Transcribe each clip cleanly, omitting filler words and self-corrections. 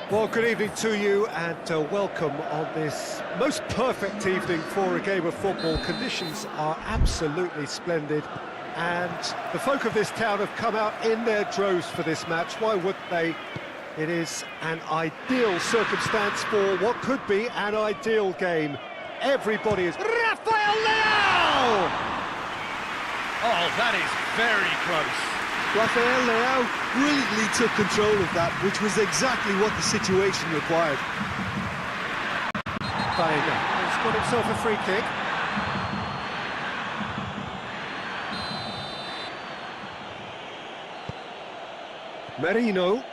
Well, good evening to you and welcome on this most perfect evening for a game of football. Conditions are absolutely splendid and the folk of this town have come out in their droves for this match. Why wouldn't they? It is an ideal circumstance for what could be an ideal game. Everybody is... Rafael Leao! Oh, that is very close. Rafael Leao brilliantly took control of that, which was exactly what the situation required. He's got himself a free kick. Merino.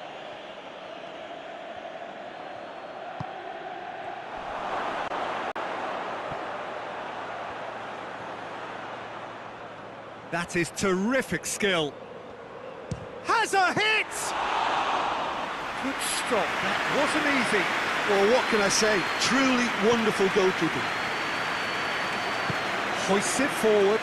That is terrific skill. Has a hit! Good stop, that wasn't easy. Well, what can I say? Truly wonderful goalkeeping. Hoists it forward.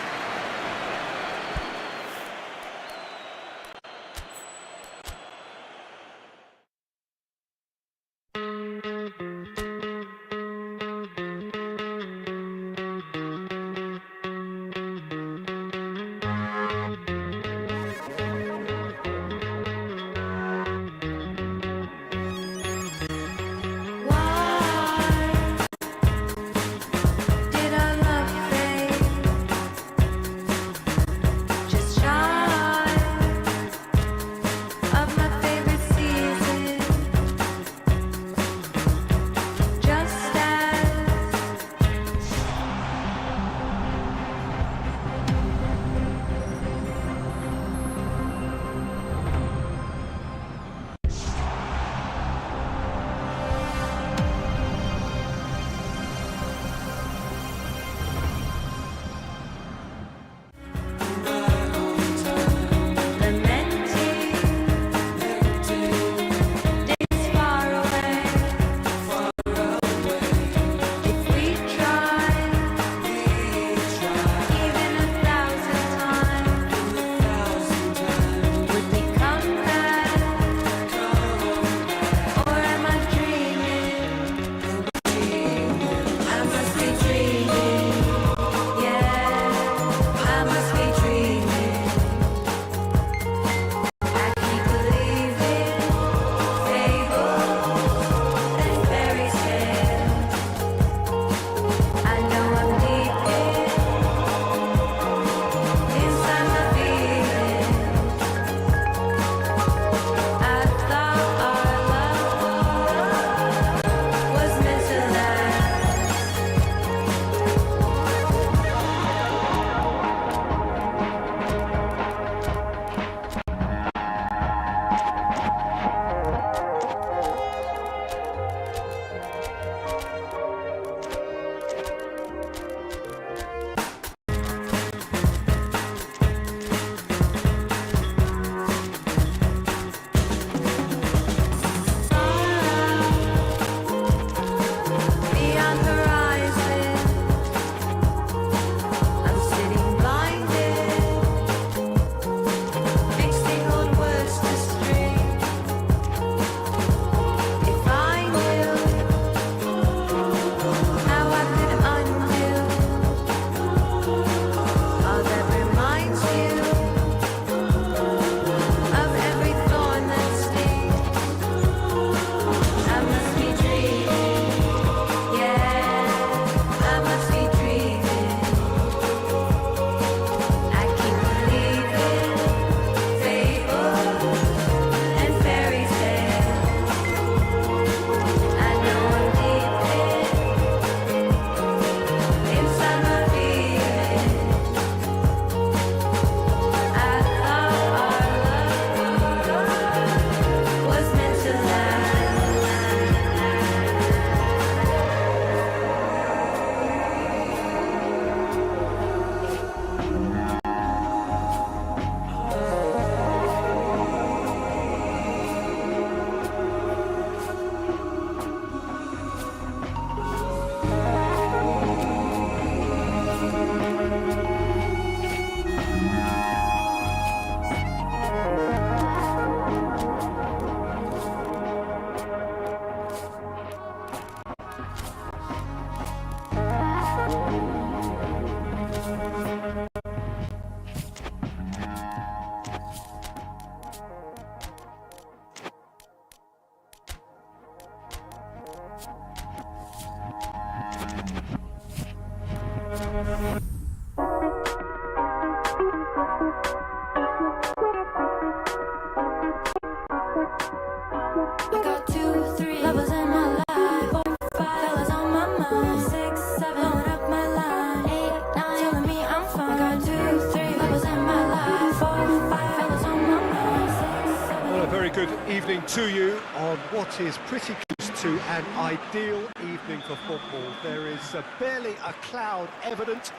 good evening to you on what is pretty close to an ideal evening for football. There is barely a cloud evident.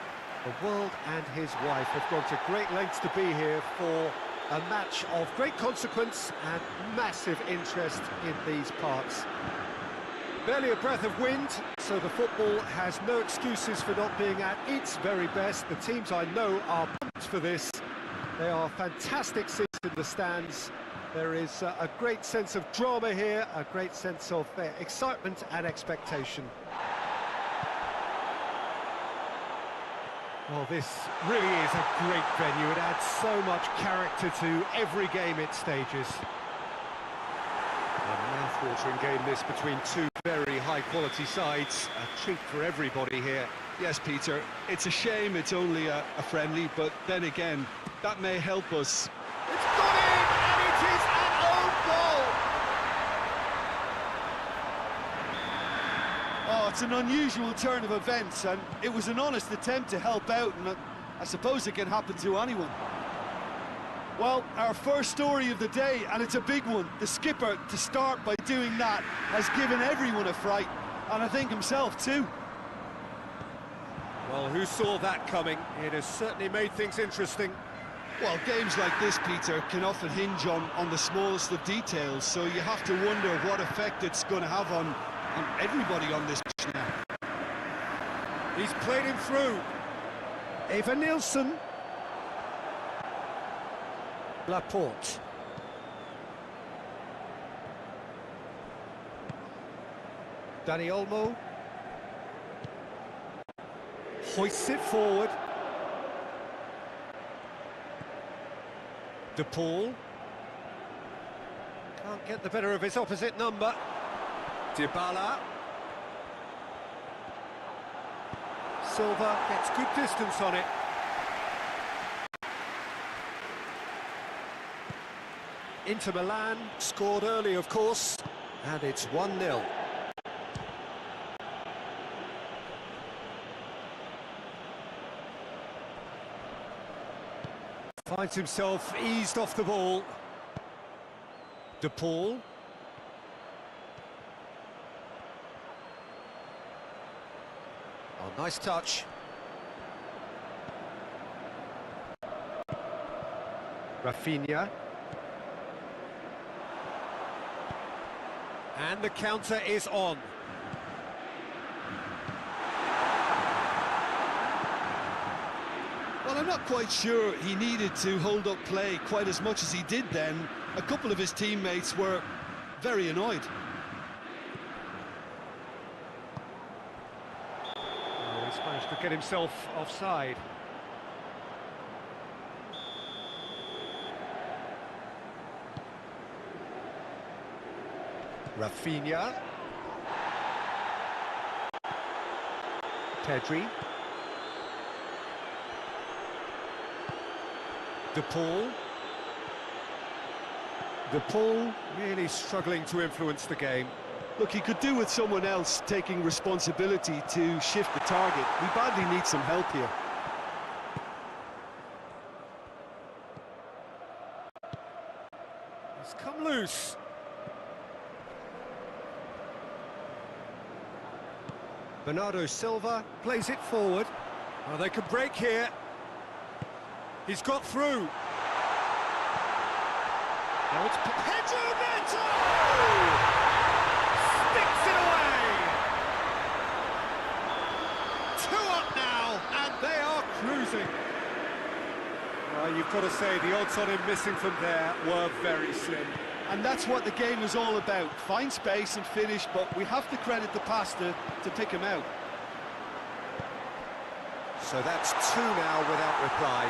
The world and his wife have gone to great lengths to be here for a match of great consequence and massive interest in these parts. Barely a breath of wind, so the football has no excuses for not being at its very best. The teams I know are pumped for this. They are fantastic seats in the stands. There is a great sense of drama here, a great sense of excitement and expectation. Well, this really is a great venue. It adds so much character to every game it stages. A mouth-watering game this between two very high-quality sides. A treat for everybody here. Yes, Peter, it's a shame it's only a friendly, but then again, that may help us. It's gone in, and it is an own goal! Oh, it's an unusual turn of events, and it was an honest attempt to help out, and I suppose it can happen to anyone. Well, our first story of the day, and it's a big one. The skipper, to start by doing that, has given everyone a fright, and I think himself too. Well, who saw that coming? It has certainly made things interesting. Well, games like this, Peter, can often hinge on the smallest of details, so you have to wonder what effect it's going to have on everybody on this pitch now. He's played him through. Eva Nilsson. Laporte. Dani Olmo. Hoists it forward. De Paul. Can't get the better of his opposite number. Dybala. Silva gets good distance on it. Inter Milan scored early, of course, and it's 1-0. Finds himself eased off the ball. De Paul. Oh, nice touch. Rafinha. And the counter is on. Well, I'm not quite sure he needed to hold up play quite as much as he did then. A couple of his teammates were very annoyed. Oh, he's managed to get himself offside. Rafinha. Pedri. De Paul. De Paul really struggling to influence the game. Look, he could do with someone else taking responsibility to shift the target. We badly need some help here. He's come loose. Bernardo Silva plays it forward. Oh, they can break here. He's got through. Now it's Pedro Neto! Sticks it away! 2 up now, and they are cruising. Well, you've got to say the odds on him missing from there were very slim. And that's what the game is all about. Find space and finish, but we have to credit the pass to pick him out. So that's 2 now without reply.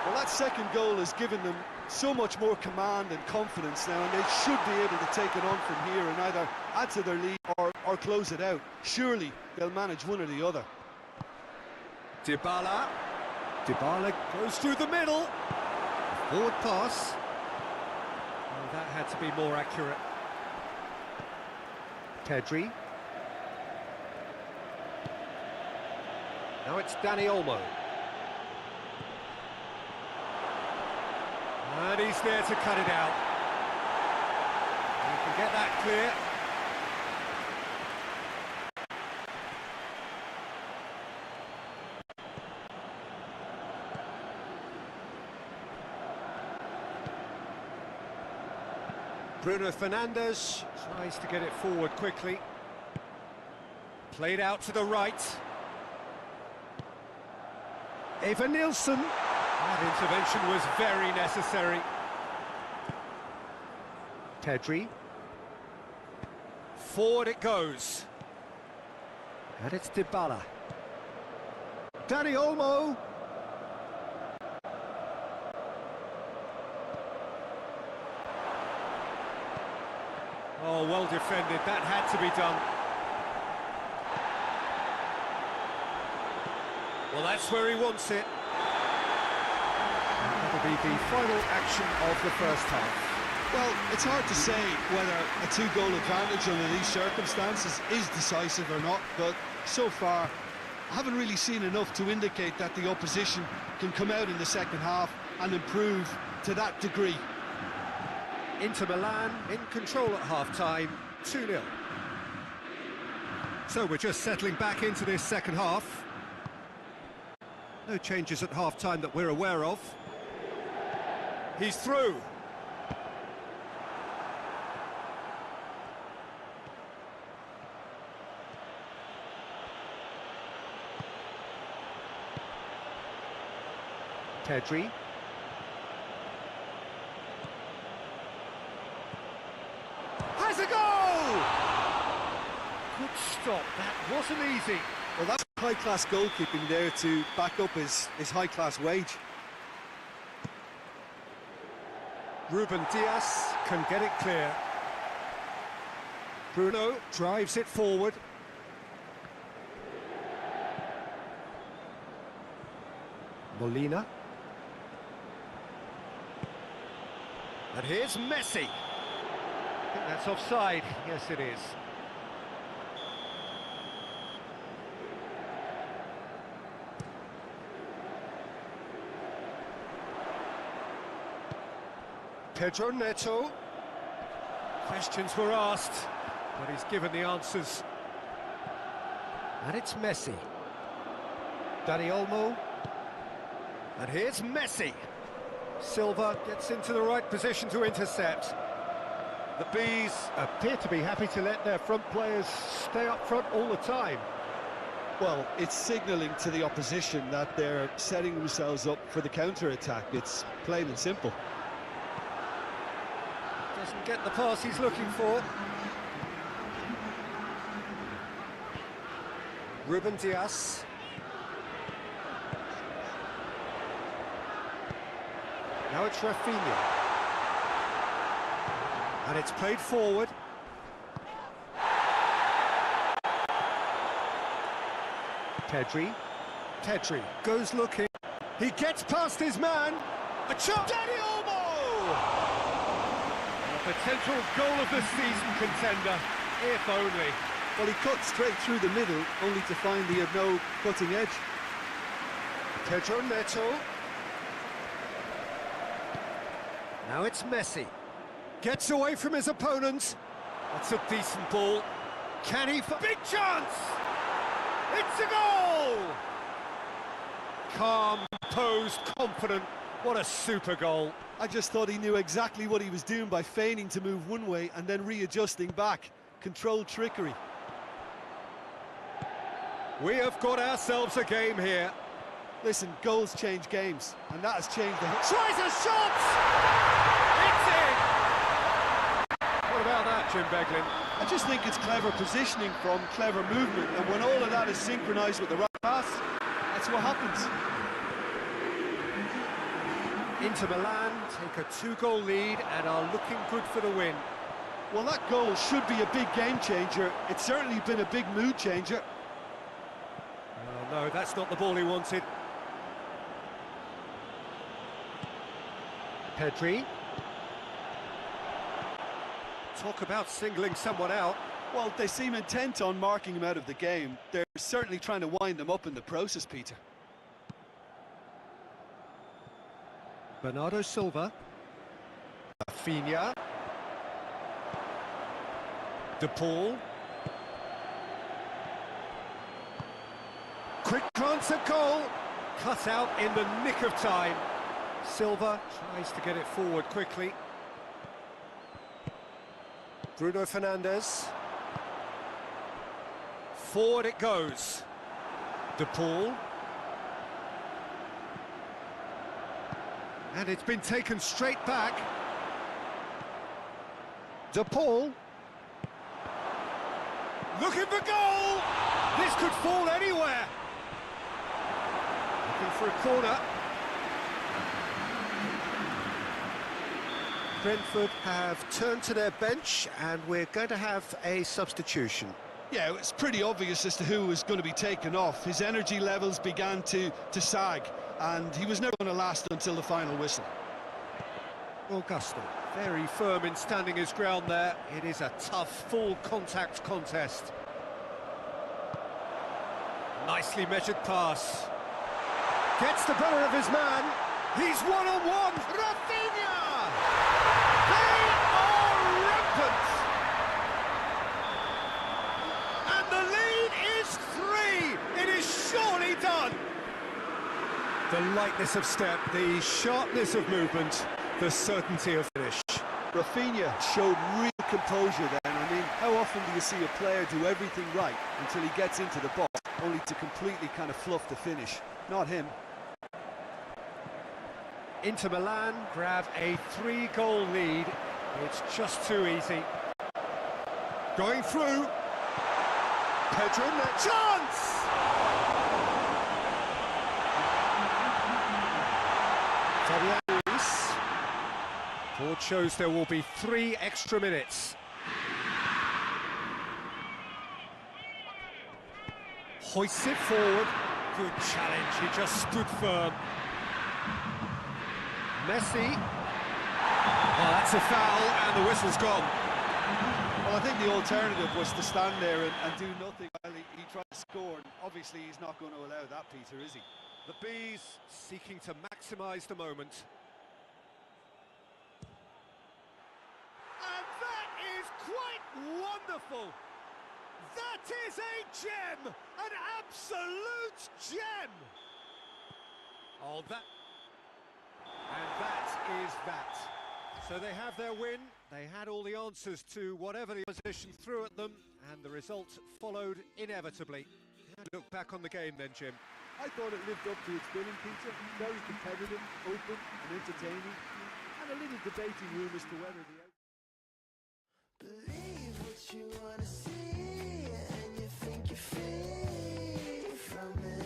Well, that second goal has given them so much more command and confidence now, and they should be able to take it on from here and either add to their lead or close it out. Surely they'll manage one or the other. Dybala. Dybala goes through the middle. Forward pass. Oh, that had to be more accurate. Pedri. Now it's Dani Olmo. And he's there to cut it out. get that clear. Bruno Fernandes tries to get it forward quickly. Played out to the right. Eva Nilsson. That intervention was very necessary. Pedri. Forward it goes. And it's Dybala. Dani Olmo. Oh, well defended. That had to be done. Well, that's where he wants it. That'll be the final action of the first half. Well, it's hard to say whether a two-goal advantage under these circumstances is decisive or not, but so far, I haven't really seen enough to indicate that the opposition can come out in the second half and improve to that degree. Inter Milan in control at half-time, 2-0. So we're just settling back into this second half. No changes at half-time that we're aware of. He's through. Pedri. Has a goal! Good stop, that wasn't easy. Well, that's high-class goalkeeping there to back up his high-class wage. Ruben Dias can get it clear. Bruno drives it forward. Molina. And here's Messi. I think that's offside. Yes, it is. Pedro Neto. Questions were asked, but he's given the answers. And it's Messi. Dani Olmo. And here's Messi. Silva gets into the right position to intercept. The Bees appear to be happy to let their front players stay up front all the time. Well, it's signalling to the opposition that they're setting themselves up for the counter-attack. It's plain and simple. Doesn't get the pass he's looking for. Ruben Dias. Now it's Rafinha. And it's played forward. Pedri. Pedri goes looking. He gets past his man. A chop. Dani Olmo! A potential goal of the season contender, if only. Well, he cut straight through the middle, only to find he had no cutting edge. Pedro Neto. Now it's Messi. Gets away from his opponents. That's a decent ball. Can he... Big chance! It's a goal! Calm, composed, confident. What a super goal. I just thought he knew exactly what he was doing by feigning to move one way and then readjusting back. Controlled trickery. We have got ourselves a game here. Listen, goals change games, and that has changed the... Tries a shot! It's in! What about that, Jim Beglin? I just think it's clever positioning from clever movement, and when all of that is synchronised with the right pass, that's what happens. Inter Milan take a 2-goal lead and are looking good for the win. Well, that goal should be a big game changer. It's certainly been a big mood changer. Oh, no, that's not the ball he wanted. Pedri. Talk about singling someone out. Well, they seem intent on marking him out of the game. They're certainly trying to wind him up in the process, Peter. Bernardo Silva. Rafinha. De Paul. Quick glance at goal. Cut out in the nick of time. Silva tries to get it forward quickly. Bruno Fernandes. Forward it goes. De Paul. And it's been taken straight back. De Paul. Looking for goal! This could fall anywhere. Looking for a corner. Brentford have turned to their bench and we're going to have a substitution. Yeah, it's pretty obvious as to who was going to be taken off. His energy levels began to sag, and he was never going to last until the final whistle. Augusto, very firm in standing his ground there. It is a tough, full-contact contest. Nicely measured pass. Gets the better of his man. He's one-on-one. Rafinha! They are rampant! And the lead is 3. It is surely done. The lightness of step, the sharpness of movement, the certainty of finish. Rafinha showed real composure then. I mean, how often do you see a player do everything right until he gets into the box, only to completely kind of fluff the finish? Not him. Inter Milan grab a 3-goal lead. It's just too easy. Going through. Pedro in that chance! Fabian Ruiz. Board shows there will be 3 extra minutes. Hoists it forward. Good challenge, he just stood firm. Messi. Oh, that's a foul, and the whistle's gone. Well, I think the alternative was to stand there and do nothing while he tried to score. And obviously, he's not going to allow that, Peter, is he? The Bees seeking to maximise the moment. And that is quite wonderful! That is a gem! An absolute gem! Oh, that... And that is that. So they have their win. They had all the answers to whatever the opposition threw at them, and the result followed inevitably. Look back on the game then, Jim. I thought it lived up to its billing, Peter. Very competitive, open and entertaining, and a little debating room as to whether the Believe what you wanna see, and you think you're free from it.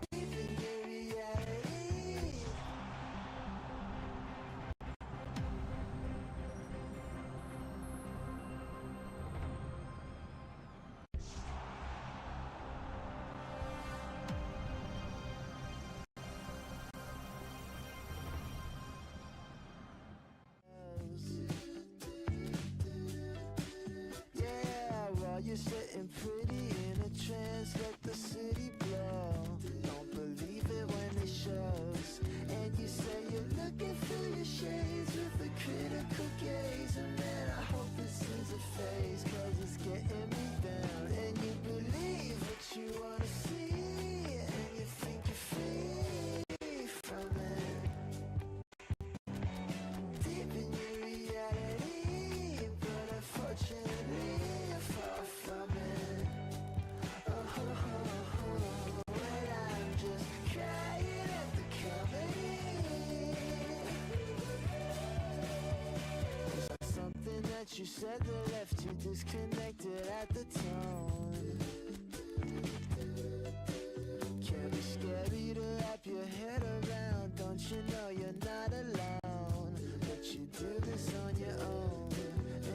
Deep in your reality. You're sitting pretty in a trance, let the city blow. Don't believe it when it shows. And you say you're looking through your shades with a critical gaze. And man, I hope this is a phase, cause it's getting me down. And you believe what you wanna see, and you think you're free from it. Deep in your reality, but unfortunately you're far from it. When I'm just crying at the comedy. Is that something that you said that left you disconnected at the tone? Can be scary to wrap your head around. Don't you know you're not alone, but you do this on your own.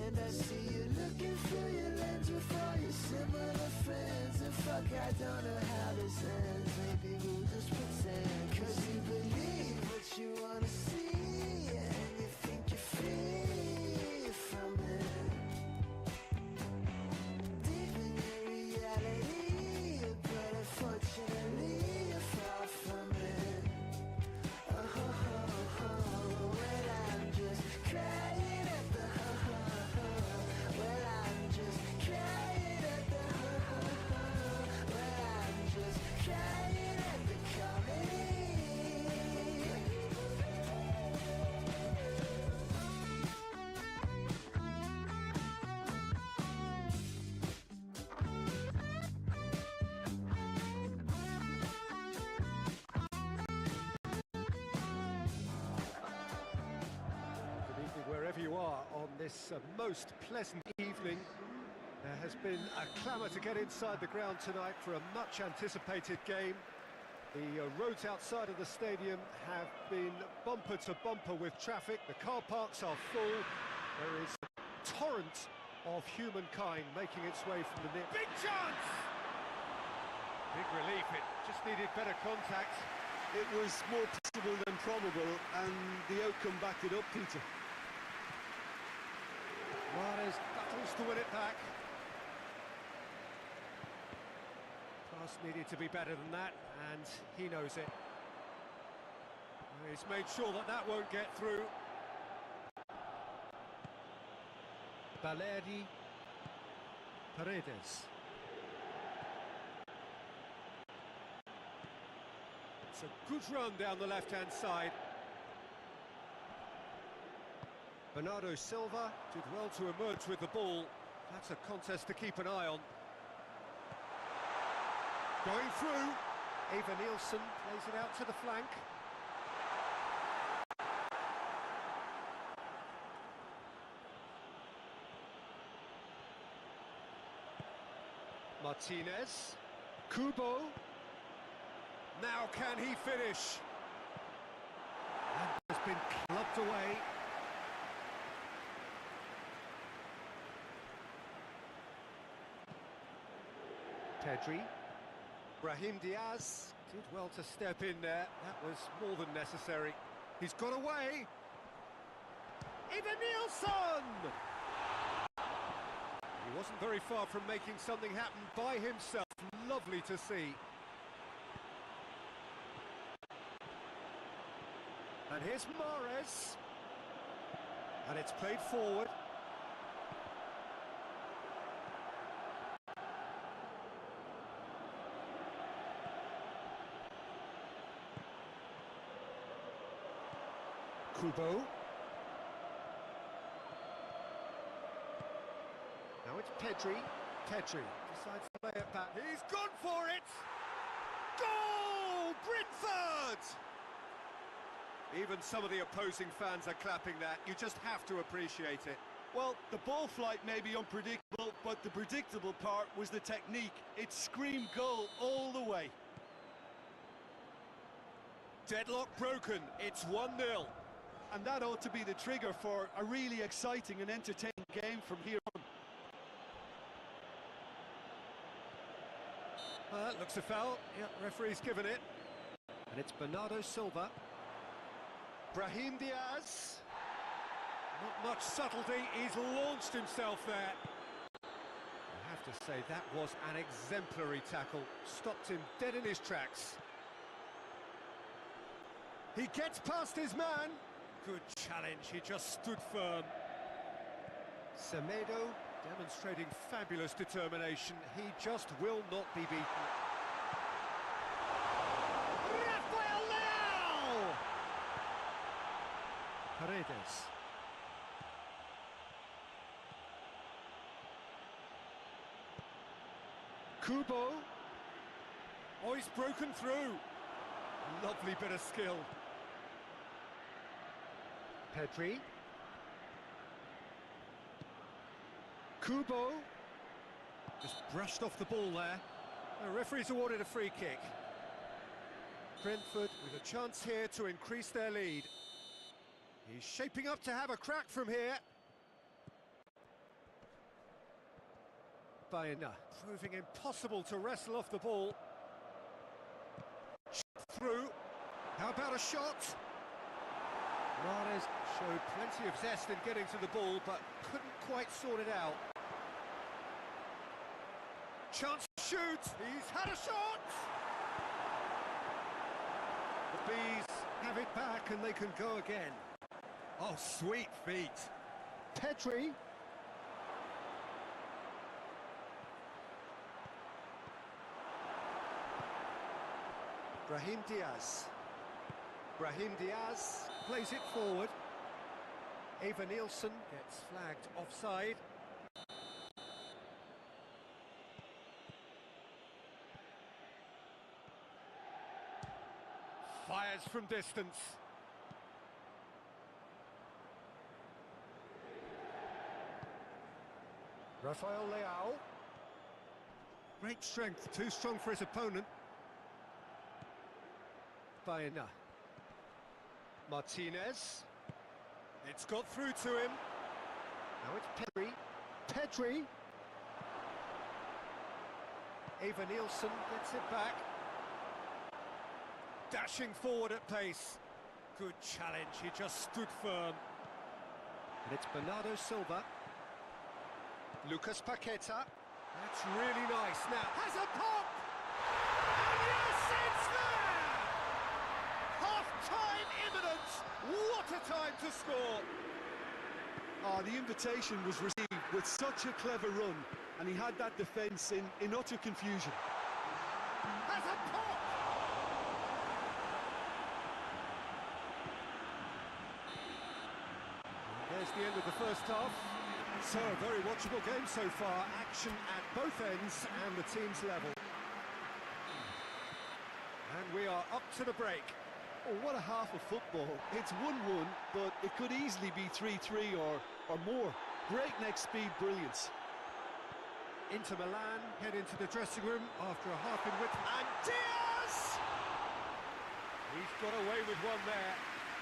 And I see you looking through your lens with all your similar friends. And fuck, I don't know how this ends. Maybe we'll just pretend, cause you believe what you wanna see, and you think you're free from it. Deep in your reality, but unfortunately you're far from it. When I'm just crying at the this most pleasant evening. There has been a clamour to get inside the ground tonight for a much-anticipated game. The roads outside of the stadium have been bumper to bumper with traffic. The car parks are full. There is a torrent of humankind making its way from the nip. Big chance! Big relief, it just needed better contact. It was more possible than probable, and the outcome backed it up, Peter. Juarez battles to win it back. Pass needed to be better than that, and he knows it. He's made sure that that won't get through. Valeri Paredes. It's a good run down the left-hand side. Bernardo Silva did well to emerge with the ball. That's a contest to keep an eye on. Going through. Eva Nielsen plays it out to the flank. Martinez. Kubo. Now can he finish? And has been clubbed away. Pedri. Brahim Diaz did well to step in there. That was more than necessary. He's got away. Eva Nielsen! He wasn't very far from making something happen by himself. Lovely to see. And here's Mahrez. And it's played forward. Kubo. Now it's Pedri. Pedri decides to play it back. He's gone for it! Goal! Brentford! Even some of the opposing fans are clapping that. You just have to appreciate it. Well, the ball flight may be unpredictable, but the predictable part was the technique. It screamed goal all the way. Deadlock broken. It's 1-0. And that ought to be the trigger for a really exciting and entertaining game from here on. That looks a foul. Yeah, referee's given it. And it's Bernardo Silva. Brahim Diaz. Not much subtlety. He's launched himself there. I have to say, that was an exemplary tackle. Stopped him dead in his tracks. He gets past his man. Good challenge. He just stood firm. Semedo demonstrating fabulous determination. He just will not be beaten. Rafael Leao! Paredes. Kubo. Oh, he's broken through. Lovely bit of skill. Pedri. Kubo. Just brushed off the ball there. The referee's awarded a free kick. Brentford with a chance here to increase their lead. He's shaping up to have a crack from here. Baena proving impossible to wrestle off the ball. Through. How about a shot? Mahrez showed plenty of zest in getting to the ball, but couldn't quite sort it out. Chance to shoot! He's had a shot! The Bees have it back and they can go again. Oh, sweet feet. Pedri. Brahim Diaz. Brahim Diaz plays it forward. Eva Nielsen gets flagged offside. Fires from distance. Rafael Leao. Great strength, too strong for his opponent. Baena. Martinez. It's got through to him. Now it's Pedri. Pedri. Eva Nielsen gets it back. Dashing forward at pace. Good challenge, he just stood firm. And it's Bernardo Silva. Lucas Paqueta. That's really nice. Now has a pop! And yes, it's there! Half-time imminent! What a time to score! Oh, the invitation was received with such a clever run, and he had that defence in utter confusion. Has a pop! There's the end of the first half. So, a very watchable game so far. Action at both ends and the team's level. And we are up to the break. Oh, what a half of football. It's 1-1, but it could easily be 3-3 or more. Breakneck speed brilliance. Inter Milan head into the dressing room after a half in width. And Diaz! He's got away with one there.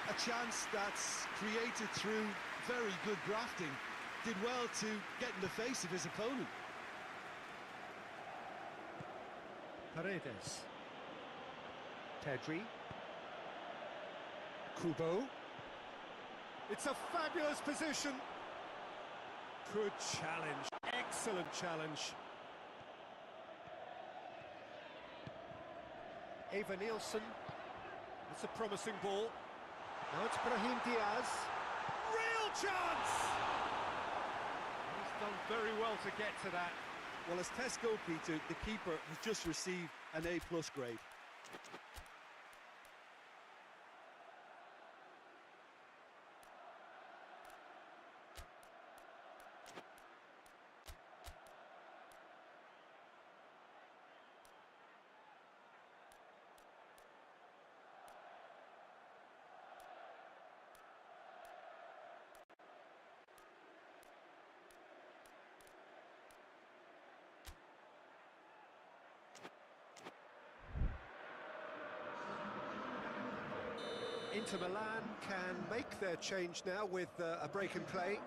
A chance that's created through very good grafting. Did well to get in the face of his opponent. Paredes. Pedri. Kubo. It's a fabulous position. Good challenge. Excellent challenge. Eva Nielsen. It's a promising ball. Now it's Brahim Diaz. Real chance! He's done very well to get to that. Well, as test goalkeeper, the keeper has just received an A+ grade. Inter Milan can make their change now with a break in play.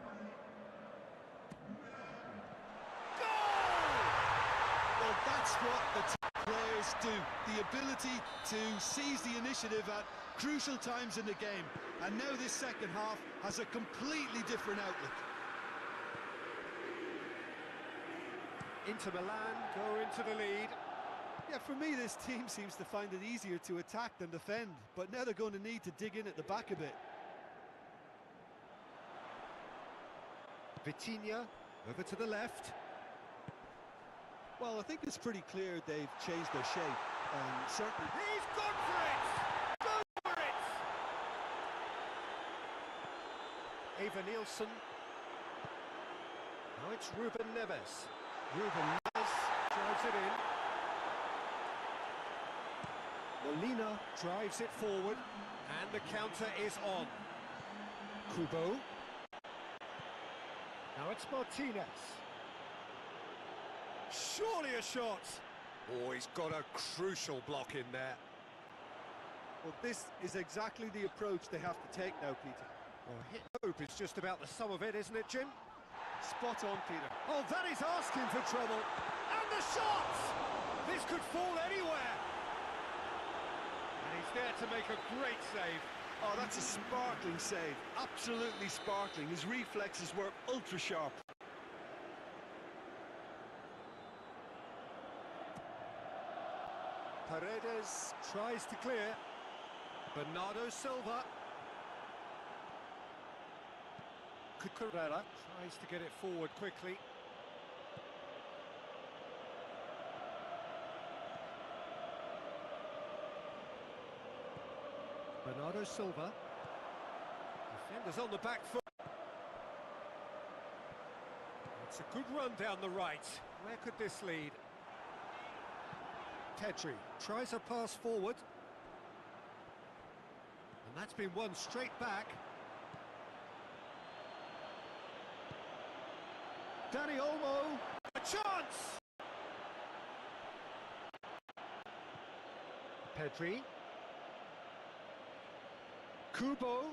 Well, that's what the top players do. The ability to seize the initiative at crucial times in the game. And now this second half has a completely different outlook. Inter Milan go into the lead. Yeah, for me, this team seems to find it easier to attack than defend, but now they're going to need to dig in at the back a bit. Vitinha over to the left. Well, I think it's pretty clear they've changed their shape, and certainly... He's gone for it! Go for it! Eva Nielsen. Now it's Ruben Neves. Ruben Neves drives it in. Molina drives it forward, and the counter is on. Kubo. Now it's Martinez. Surely a shot. Oh, he's got a crucial block in there. Well, this is exactly the approach they have to take now, Peter. Well, hit hope is just about the sum of it, isn't it, Jim? Spot on, Peter. Oh, that is asking for trouble. And the shot! This could fall anywhere. And he's there to make a great save. Oh, that's a sparkling save. Absolutely sparkling. His reflexes were ultra sharp. Paredes tries to clear. Bernardo Silva. Cucurella tries to get it forward quickly. Bernardo Silva. Defenders on the back foot. It's a good run down the right. Where could this lead? Pedri tries a pass forward. And that's been won straight back. Danny Olmo. chance! Pedri. Kubo.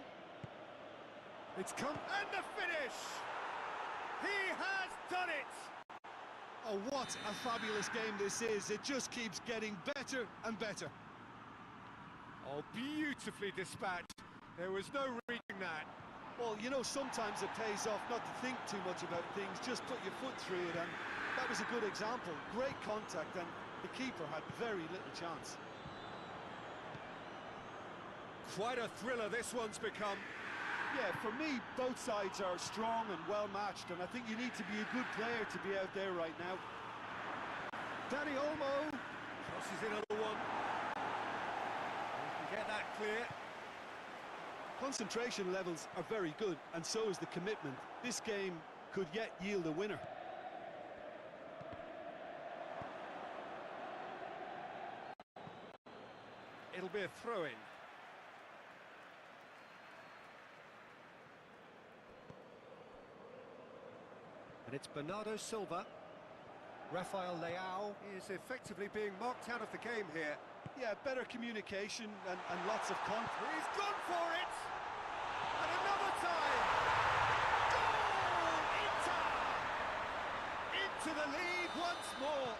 It's come... And the finish! He has done it! Oh, what a fabulous game this is. It just keeps getting better and better. Oh, beautifully dispatched. There was no reading that. Well, you know, sometimes it pays off not to think too much about things, just put your foot through it, and that was a good example. Great contact, and the keeper had very little chance. Quite a thriller this one's become. Yeah, for me, both sides are strong and well-matched, and I think you need to be a good player to be out there right now. Danny Olmo. Crosses in another one. We can get that clear. Concentration levels are very good, and so is the commitment. This game could yet yield a winner. It'll be a throw-in. And it's Bernardo Silva. Rafael Leao is effectively being marked out of the game here. Yeah, better communication and lots of confidence. He's gone for it! And another time! Goal! Inter! Into the lead once more!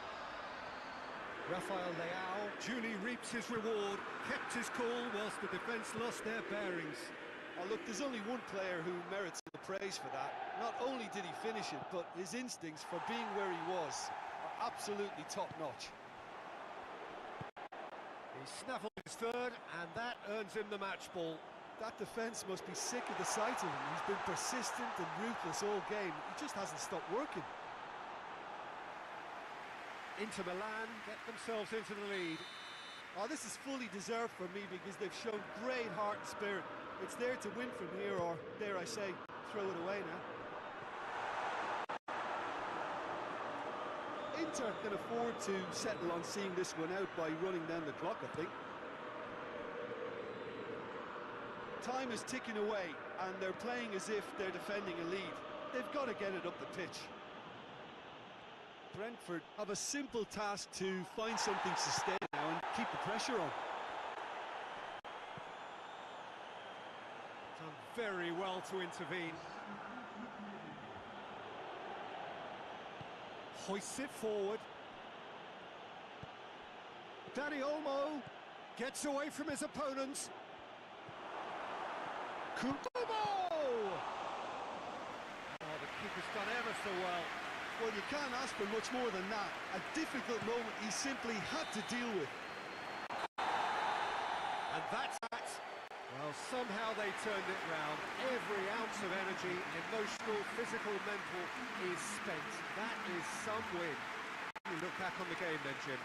Rafael Leao duly reaps his reward, kept his cool whilst the defence lost their bearings. Oh, look, there's only one player who merits the praise for that. Not only did he finish it, but his instincts for being where he was are absolutely top-notch. He snaffled his third, and that earns him the match ball. That defence must be sick of the sight of him. He's been persistent and ruthless all game. He just hasn't stopped working. Inter Milan get themselves into the lead. Oh, this is fully deserved for me because they've shown great heart and spirit. It's there to win from here, or, dare I say, throw it away now. Inter can afford to settle on seeing this one out by running down the clock, I think. Time is ticking away, and they're playing as if they're defending a lead. They've got to get it up the pitch. Brentford have a simple task to find something sustained now and keep the pressure on. Done very well to intervene. Hoists it forward. Danny Olmo gets away from his opponents. Kubo! Oh, the keeper's done ever so well. Well, you can't ask for much more than that. A difficult moment he simply had to deal with. And that's that. Well, somehow they turned it round. Every ounce of energy, emotional, physical, mental, is spent. That is some win. You look back on the game then, Jim.